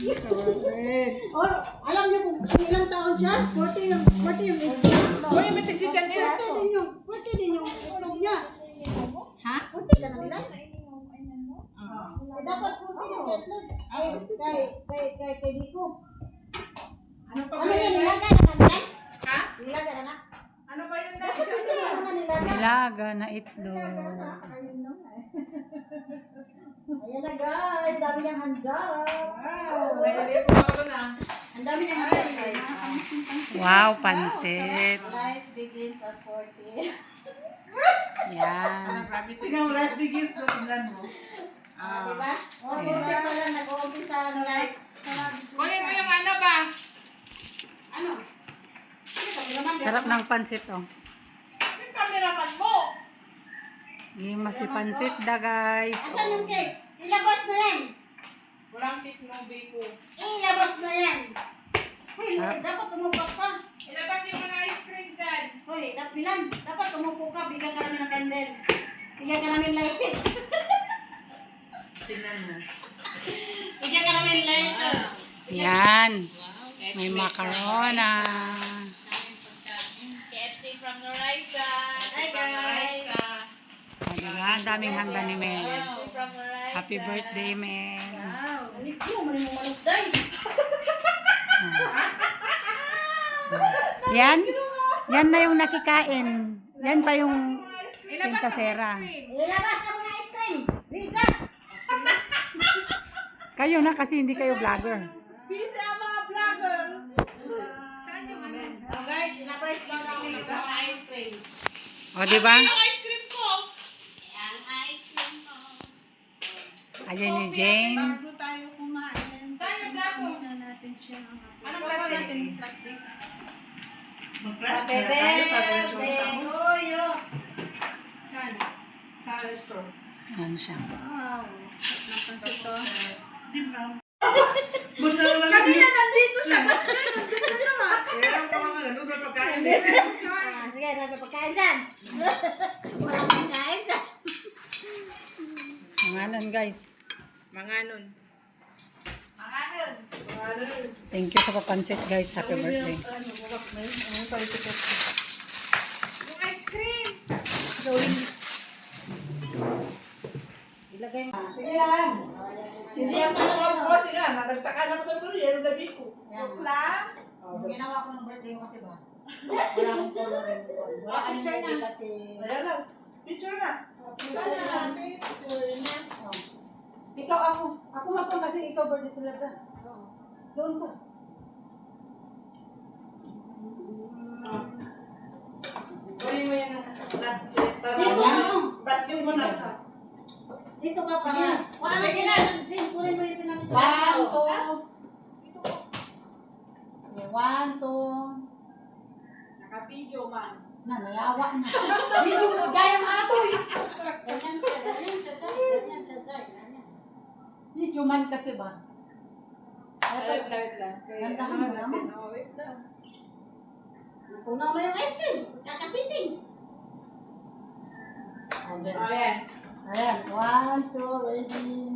Oh, alam niyo kung ilang taon siya? 40 yung age niya. 40 si Jan Nils. 40 din yung itlog niya. Ha? 40 ka na nila? Dapat 40 yung itlog. Ay, kay Diko. Ano pa Ano ba yan? yun? Nilaga na namin? Ha? Nilaga na na? Ano ba yun? Dapat hindi na mga nilaga. Nilaga na itlog. Ayan na guys, dami niyang handa. Wow. Nahili po ako na. Ang dami niyang handa guys. Wow, pansit. Life begins at 40. Yan. Grabe sexy. Life begins sa ilan mo. Diba? O, 40 pa lang nag-uumpisa ang life. Kunin mo yung ano ba? Ano? Sarap ng pansit, oh. Yung cameraman mo. Hindi si pansit da, guys. Asan yung cake? Ilabas na yan. Walang cake no bako. Ilabas na yan. Hoy, Sarap. dapat tumupo ka. Ilabas yung mga ice cream dyan. Hoy, Milan, dapat tumupo ka. Bigyan ka namin ng candle. Bigyan ka namin lighter. Tingnan mo. Bigyan ka namin lighter. Yan. May macarona. KFC from Norisa. Hi, guys. O, diba? Ang daming handa ni Mel. From Norisa. Happy birthday, Mel. Wow, ulit mo. Mali mo malugday. Yan. Yan na yung nakikain. Yan pa yung pintasera. Ilabas ang mga ice cream. Bigla. Kayo na kasi hindi kayo vlogger. Busy ang mga vlogger. Saan yung ano? Oh guys, ilabas lang namin ang mga ice cream. O, diba? Yung ice cream ko. Ang ice cream mo. Ayan ni Jane. Bago tayo kumain. Saan yung plato? natin siya. Anong plato natin? Plastic? Happy birthday to you. Saan? Sa restaurant. Ano siya? Wow. Ito. Kanina nandito siya. Nandito siya ma. Meron pa mga nanood na pagkain. Sige, nasa pagkain dyan. Walang pagkain dyan. Manganan, guys. Manganon. Thank you sa papansit, guys. Happy birthday. Yung ice cream. Ilagay mo. Sige lang. Sige lang pala ko sila. Nagtaka na ko sa tuloy. Ano na biko? Yan. Ginawa ko ng birthday mo kasi ba? Wala akong coloring. Wala ka ng birthday kasi. Ayan lang. Picture na. Ikaw ako. Ako magpang kasi ikaw birthday celebration. Doon ko. Kunin mo yan. Dito ano? Basket mo na. Dito ka pa. Wala Sige na. Jim, kunin mo yung pinanito. 1, 2. Sige, 1, 2. Naka-video man. Nayawa na. Medyo gayang atoy. Ganyan siya, ganyan siya. Ganyan siya, ganyan. Medyo man kasi ba? Wait lang. Gandahan mo naman. Wait lang. Punaw na yung ice cream. Kakasittings. Ayan. Ayan. 1, 2, ready.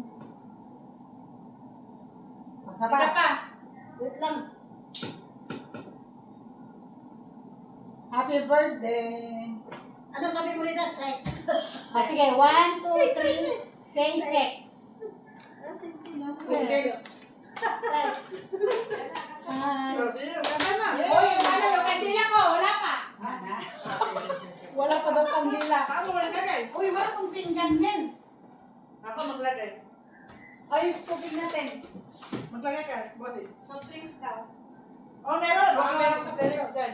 Isa Isa pa. Wait lang. Happy birthday. Ano sabi mo rin na? Sex. Sige, 1, 2, 3. Say sex. Sex. Hi. Sige, ganda na. Uy, ano yung kandila ko? Wala pa. Wala pa daw kandila. Saan mo maglagay? Uy, wala pong pinggan yan. Ako maglagay. Ay, tubig natin. Maglagay ka, bossy. Soft drinks daw. Oh, meron. Baka meron sa Felix dyan.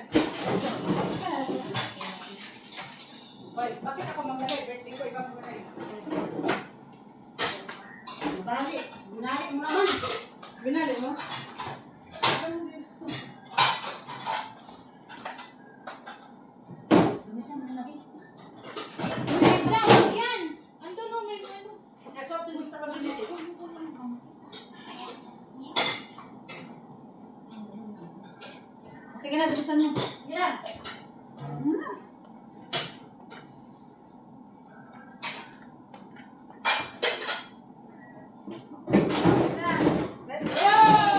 Hoy, bakit ako maglagay? Birthday ko, ikaw maglagay. Bali. Binali mo naman. Binali mo? Bilisan mo lagi. Wait lang, wag yan. Ando no, may ano. Kaya soft drinks sa kabili. Sige na, bilisan mo. Sige na. Yo!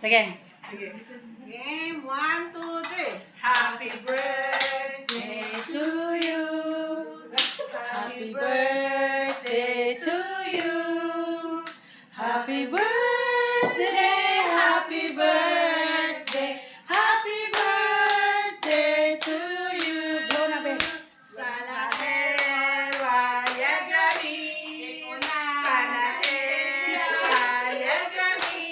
Sige. Sige. Game, 1, 2, 3. Happy birthday To you. Happy birthday to you. Happy birthday, happy birthday, happy birthday to you. Blow na, be. Sana Waya Jami. Sana Waya Jami.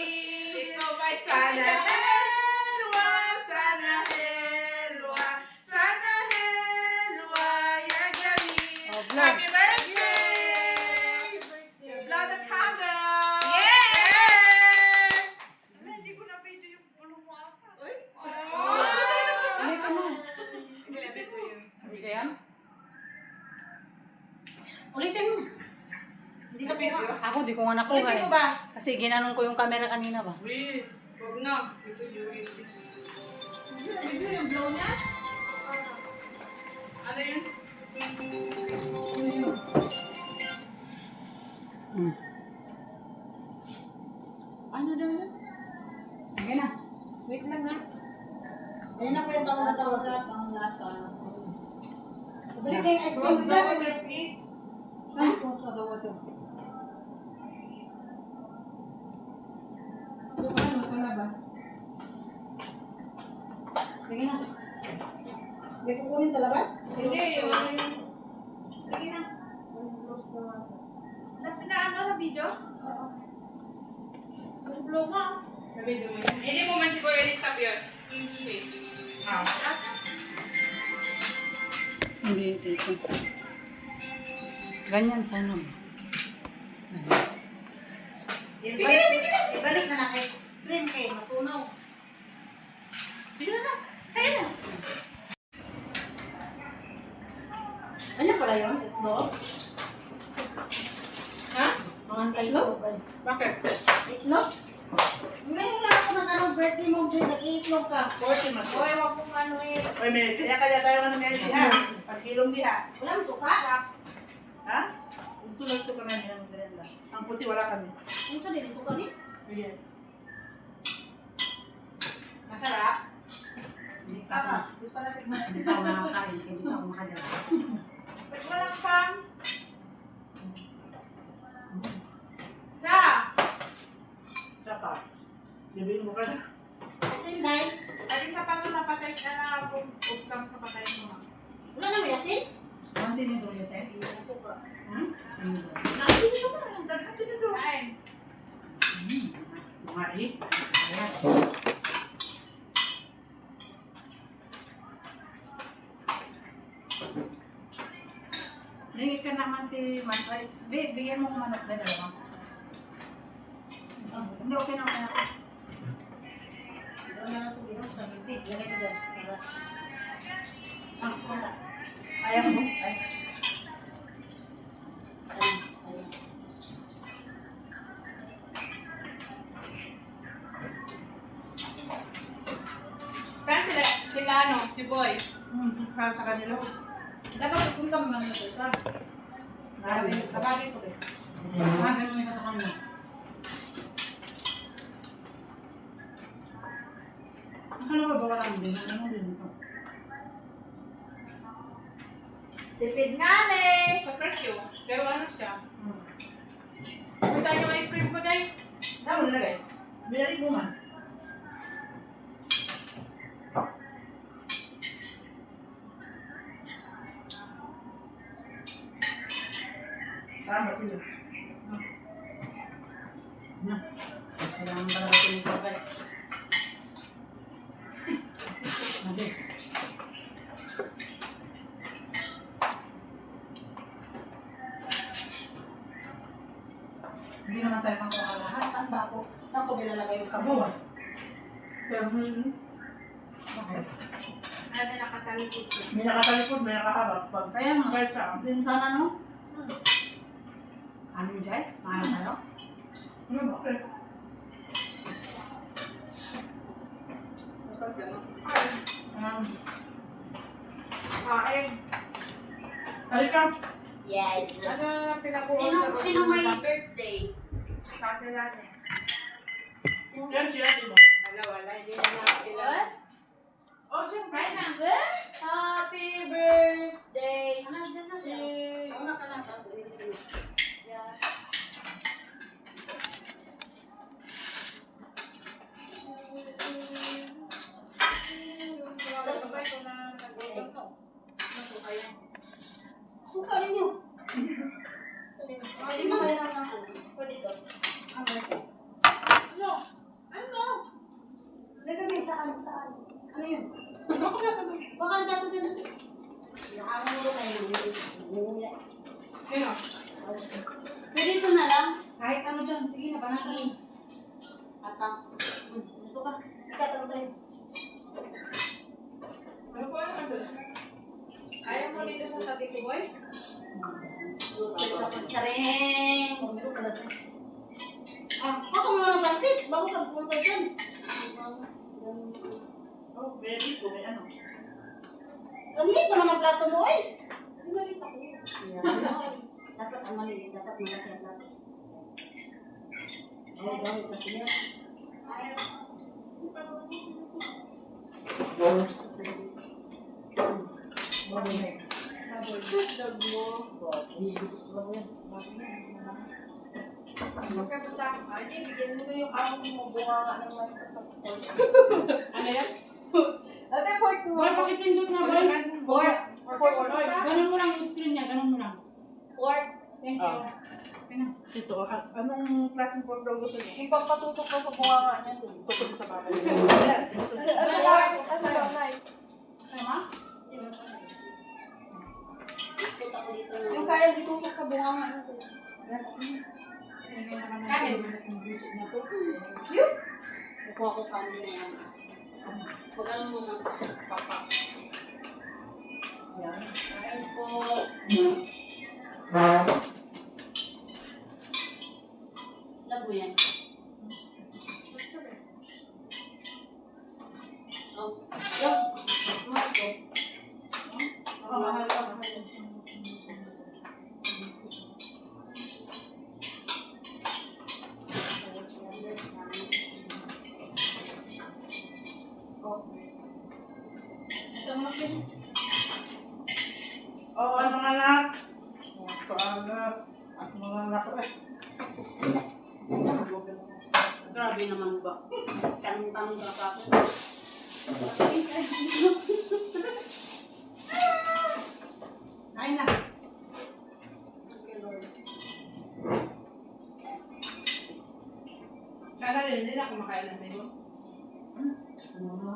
Sana Helwa, Sana Helwa, Sana Helwa Ya Jami. Oh, blow. Happy birthday! Blow the candle! Hindi ko na video yung pulong mo ata. Uy! Ulitin mo. Hindi yan? Ulitin mo. Hindi ka video? Ako, di ko nga nakuha Ulitin mo eh. ba? Kasi ginanon ko yung camera kanina ba? Uy! Huwag na. Video yung blow niya? Ano yun? Hmm. Ano daw yun? Sige na. Wait lang ha. Ayun na po yung tawag na panglasa. Balik na yung ice Close cream the dyan. water please. Ay, kung sa daw ito. Doon ano sa labas. Sige na. May kukunin sa labas? Hindi, yung ano yun. Sige na. Close the water. Pinaano na video? Oo. Yung blow mo. Nabidyo mo yun. Hindi mo man siguro i-stop yun. Okay. Hindi, dito. Ganyan sana. Sige na, sige na. Ibalik na na kay Green kay matunaw. Sige na. Kaya na. Ano pala yun? Itlog? Ha? Mga itlog? guys. Bakit? Itlog? Ngayon lang ako nag-anong birthday mo, Jay. Nag-iitlog ka. 40 mas. Hoy, wag mong ano eh. Oy, may kaya tayo ng energy ha. Pagkilong diha. Wala mo suka? Ha? Ito lang ito kami ng merenda. Ang puti wala kami. Ano sa nili suka ni? Yes. Masarap? Hindi sarap. Hindi pa natin Hindi pa ako makakain. Hindi pa ako makadala. Ba't walang pan? Sa! Saka. Sabihin mo ka na. Asin, Day. Ay, sa pato napatay ka na kung utang kapatay mo na. Wala na may asin? Mandi ni Zoyete? Ako ka. Hmm? Nakikita ko ba? Ang dagati na doon. Ay. Mari. Ayan. Ningit ka naman ti Manfred. Bigyan mo ko manok na dalawa. Hindi, okay na ako. Wala na ito. Bino. Tapos ipit. Lagay ko dyan. Para. Ah, suka. Ayaw mo? Ay. Ayun. Ayun. Saan sila? Sila ano? Si Boy? Sa kanila. Dapat ipunta mo naman ito. Sa. Kabagay ko. Kabagay mo yung sa kanila. Akala ko ba walang din? Ano din ito? Tipid nga ne. Sa perfume. Pero ano siya? Kung saan yung ice cream ko, Day? Tama nilagay. Binalik mo man. Sama sila. Kailangan pala natin ito, guys. Mali. Hindi naman tayo makuha lahat. Saan ba ako? Saan ko bilalagay yung Kabo ba? Pero Bakit? Ay, may nakatalikod ko. may nakatalikod, may nakaharap. Pag Kaya nga. kahit saan. Din sana, no? Ano yun, Jay? Mahal tayo? Bakit? Dapat gano'n. Kain. Halika. Yes. Ano na pinakuha? Sino may birthday? Sa atin natin. Sino Yan siya, di ba? Wala. Hindi na natin sila. Oh, siyempre. Kain na. Happy birthday Ano, dyan na to siya. you. Una ka lang, tapos ilisunod. Yeah. Sabay ko na nag-ulam mo. Nasukay na. Suka ninyo. Kasi mo kaya na. Pwede to. Ano? Ano? Nagawin saan? Saan? Ano yun? Baka ang plato dyan. Nakakaw mo rin kayo. Sino? Pwede ito na lang. Kahit ano dyan. Sige na, panagin. Atang. Ito ka. Ikataw tayo. Ano po naman doon? Ayaw mo dito sa tabi ko, boy? Charing! Ah, ako mo ng pansit. Bago ka pumunta dyan. Oh, baby ko, may ano. Ang liit naman ang plato mo, eh. Kasi maliit ako. Dapat ang maliit. Dapat malaki ang plato. Bago kasi yan. Magkapunta ka. Ay, bigyan mo na yung amo mo. Bunga nga ng malipad sa support. Ano yan? Ate, fork mo. Boy, pakipindot na, boy. Fork. Fork. Ganun mo lang yung screen niya. Ganun mo lang. Fork. Thank you. Ah. Ito, anong klaseng pork daw gusto niyo? Yung pampatusok ko sa bunga nga niya. Tukod sa baba. Ano lang, knife? Tama? Punta ko dito. Yung kaya bitusok sa bunga nga niya. Kanin. Kukuha ko kanin na yan. Huwag alam mo ng papa. Yan. Kain po. Labo yan. Oh. Yes. Mahal ko. Mahal ka, mahal. Oo, ang mga anak. Mga anak. At mga anak ko eh. Grabe naman ba? Tanong-tanong ka pa ako. Ay na. Sana rin, hindi na kumakain ng menu.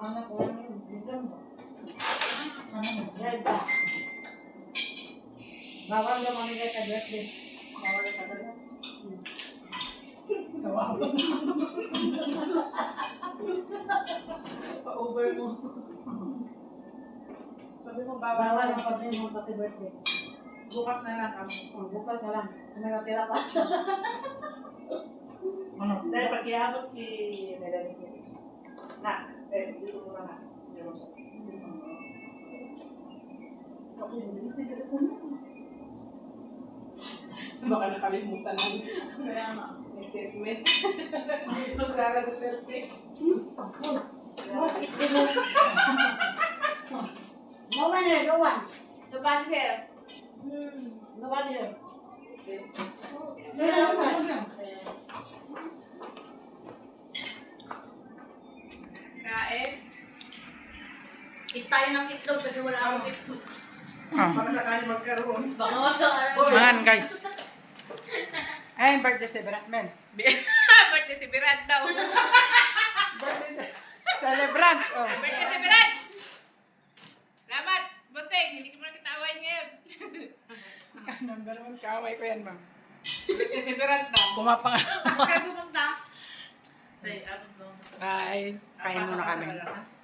Hanap ko lang yun. Minsan ba? Yan ba? Bawal na mamigay ka birthday. Bawal na talaga. Pa-over mo. Sabi mo, bawal Bawal na. na pati mo kasi birthday. Bukas na lang kami. Bukas na lang. Kung may natira pa. Ano? Dahil pag iabot si Melanie Kiss. Dito ko na na. Ako yung bilisig kasi ko na. Baka nakalimutan ng Kaya nga. may statement. Ito Sara Duterte. No one here, no one. The bad hair. No one here. No, no, no. Kain. Eat tayo ng itlog kasi wala akong itlog. Baka sakali magkaroon. Baka wala. Ayan guys. Ayun, birthday si Men. Birthday si Biran daw. Celebrant. Oh. Birthday si Biran! Salamat! Bossing, hindi ko muna kitawan ngayon. Number 1 kaaway ko yan, ma'am. Birthday si Biran daw. Pumapang. Kaya pupunta. Ay, ano to? Bye. Kain muna kami. Pasok ka sa